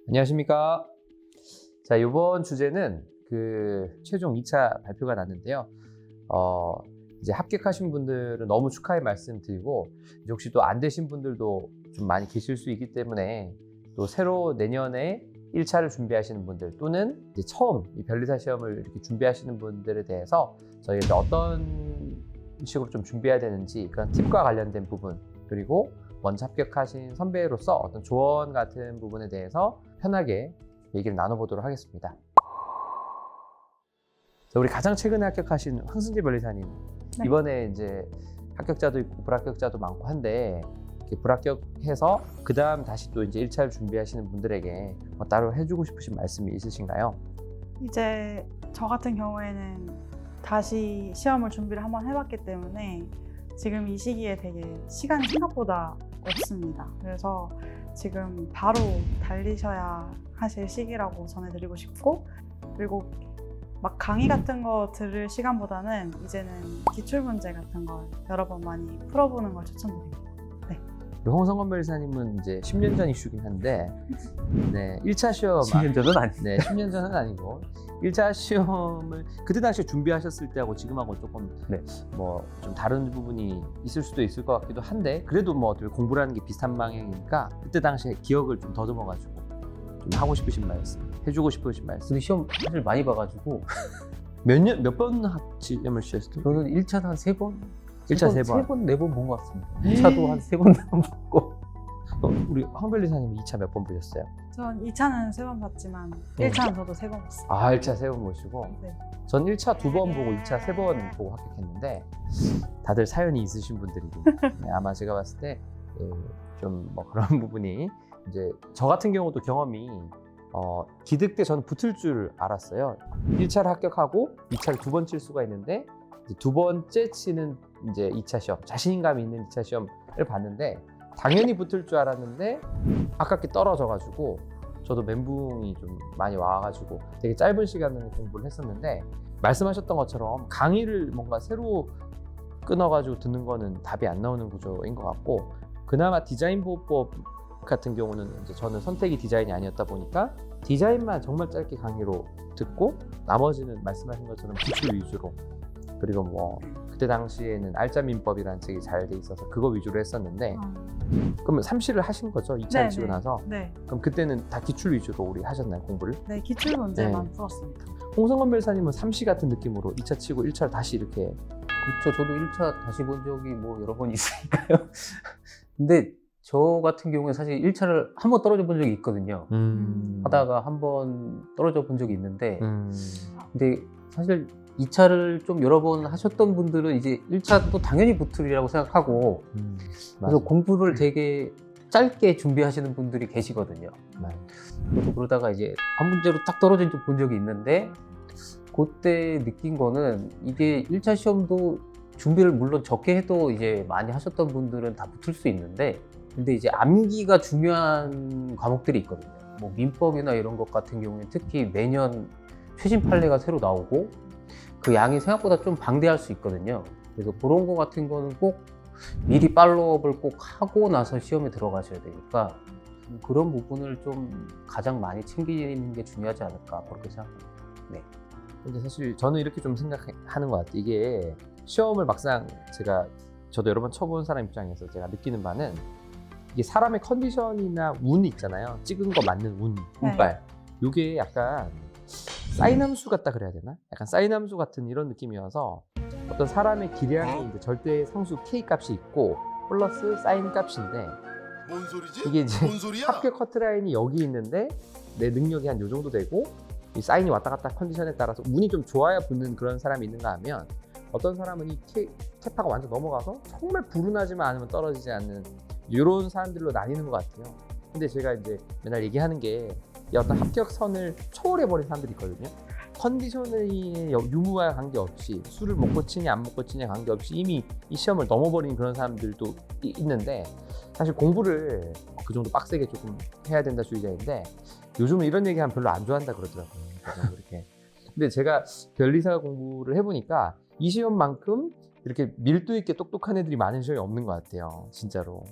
안녕하십니까. 자, 이번 주제는 최종 2차 발표가 났는데요. 이제 합격하신 분들은 너무 축하의 말씀 드리고, 이제 혹시 또 안 되신 분들도 좀 많이 계실 수 있기 때문에, 또 새로 내년에 1차를 준비하시는 분들 또는 이제 처음 이 변리사 시험을 이렇게 준비하시는 분들에 대해서 저희가 어떤 식으로 좀 준비해야 되는지 그런 팁과 관련된 부분, 그리고 먼저 합격하신 선배로서 어떤 조언 같은 부분에 대해서 편하게 얘기를 나눠보도록 하겠습니다. 자, 우리 가장 최근에 합격하신 황승재 변리사님, 네. 이번에 이제 합격자도 있고 불합격자도 많고 한데, 이렇게 불합격해서 그 다음 다시 또 이제 1차를 준비하시는 분들에게 뭐 따로 해주고 싶으신 말씀이 있으신가요? 이제 저 같은 경우에는 다시 시험을 준비를 한번 해봤기 때문에 지금 이 시기에 되게 시간이 생각보다 없습니다. 그래서 지금 바로 달리셔야 하실 시기라고 전해드리고 싶고, 그리고 막 강의 같은 거 들을 시간보다는 이제는 기출문제 같은 걸 여러 번 많이 풀어보는 걸 추천드립니다. 홍성건 변리사님은 이제 10년 전 이슈긴 한데, 네, 1차 시험 10년 전은 아니에요. 네, 10년 전은 아니고 1차 시험을 그때 당시에 준비하셨을 때하고 지금하고 조금 네. 뭐 좀 다른 부분이 있을 수도 있을 것 같기도 한데, 그래도 뭐 어떻게 공부라는 게 비슷한 방향이니까 그때 당시에 기억을 좀 더듬어가지고 좀 하고 싶으신 말씀, 해주고 싶으신 말씀. 근데 시험 사실 많이 봐가지고 몇 번 시험을 치셨어요? 저는 1차는 한 3번? 1차 3번. 3번, 4번 본 것 같습니다. 2차도 한 3번, 4번 봤고. 우리 황 변리사님은 2차 몇 번 보셨어요? 전 2차는 3번 봤지만 네. 1차는 저도 3번 봤어요. 아, 1차 3번 보시고. 네. 전 1차 2번 보고 2차 3번 보고 합격했는데, 다들 사연이 있으신 분들이고, 네, 아마 제가 봤을 때 좀 뭐 그런 부분이, 이제 저 같은 경우도 경험이 기득 때 저는 붙을 줄 알았어요. 1차를 합격하고 2차를 2번 칠 수가 있는데, 이제 2번째 치는 이제 2차 시험, 자신감이 있는 2차 시험을 봤는데 당연히 붙을 줄 알았는데 아깝게 떨어져가지고, 저도 멘붕이 좀 많이 와가지고 되게 짧은 시간에 공부를 했었는데, 말씀하셨던 것처럼 강의를 뭔가 새로 끊어가지고 듣는 거는 답이 안 나오는 구조인 것 같고, 그나마 디자인 보호법 같은 경우는 이제 저는 선택이 디자인이 아니었다 보니까 디자인만 정말 짧게 강의로 듣고, 나머지는 말씀하신 것처럼 기출 위주로, 그리고 뭐 그때 당시에는 알짜민법이라는 책이 잘 돼 있어서 그거 위주로 했었는데, 그러면 3시를 하신 거죠? 2차를 치고 나서? 네. 그럼 그때는 다 기출 위주로 우리 하셨나요, 공부를? 네, 기출문제만 풀었습니다. 홍성건 변리사님은 3시 같은 느낌으로 2차 치고 1차를 다시 이렇게. 그렇죠. 저도 1차 다시 본 적이 뭐 여러 번 있으니까요. 근데 저 같은 경우에 사실 1차를 한 번 떨어져 본 적이 있거든요. 하다가 한 번 떨어져 본 적이 있는데, 근데 사실 2차를 좀 여러 번 하셨던 분들은 이제 1차도 당연히 붙으리라고 생각하고, 그래서 공부를 되게 짧게 준비하시는 분들이 계시거든요. 저도 그러다가 이제 한 문제로 딱 떨어진 본 적이 있는데, 그때 느낀 거는 이게 1차 시험도 준비를 물론 적게 해도 이제 많이 하셨던 분들은 다 붙을 수 있는데, 근데 이제 암기가 중요한 과목들이 있거든요. 뭐 민법이나 이런 것 같은 경우에 특히 매년 최신 판례가 새로 나오고 그 양이 생각보다 좀 방대할 수 있거든요. 그래서 그런 거 같은 거는 꼭 미리 팔로우업을 꼭 하고 나서 시험에 들어가셔야 되니까, 그런 부분을 좀 가장 많이 챙기는 게 중요하지 않을까, 그렇게 생각합니다. 네. 근데 사실 저는 이렇게 좀 생각하는 것 같아요. 이게 시험을 막상 저도 여러 번 쳐본 사람 입장에서 제가 느끼는 바는, 이게 사람의 컨디션이나 운이 있잖아요. 찍은 거 맞는 운빨. 이게 약간 사인함수 같다 그래야 되나? 약간 사인함수 같은 이런 느낌이어서, 어떤 사람의 기량이 이제 절대 상수 K 값이 있고 플러스 사인 값인데, 뭔 소리지? 이게 이제 뭔 소리야? 합격 커트라인이 여기 있는데 내 능력이 한 요 정도 되고, 이 사인이 왔다 갔다 컨디션에 따라서 운이 좀 좋아야 붙는 그런 사람이 있는가 하면, 어떤 사람은 이 캐파가 완전 넘어가서 정말 불운하지만 않으면 떨어지지 않는 이런 사람들로 나뉘는 것 같아요. 근데 제가 이제 맨날 얘기하는 게, 이 어떤 합격선을 초월해버린 사람들이 있거든요. 컨디션의 유무와 관계없이, 술을 먹고 치냐 안 먹고 치냐 관계없이 이미 이 시험을 넘어버린 그런 사람들도 있는데, 사실 공부를 그 정도 빡세게 조금 해야 된다 주의자인데, 요즘은 이런 얘기하면 별로 안 좋아한다 그러더라고요. 그래서 이렇게. 근데 제가 변리사 공부를 해보니까 이 시험만큼 이렇게 밀도 있게 똑똑한 애들이 많은 시험이 없는 것 같아요, 진짜로.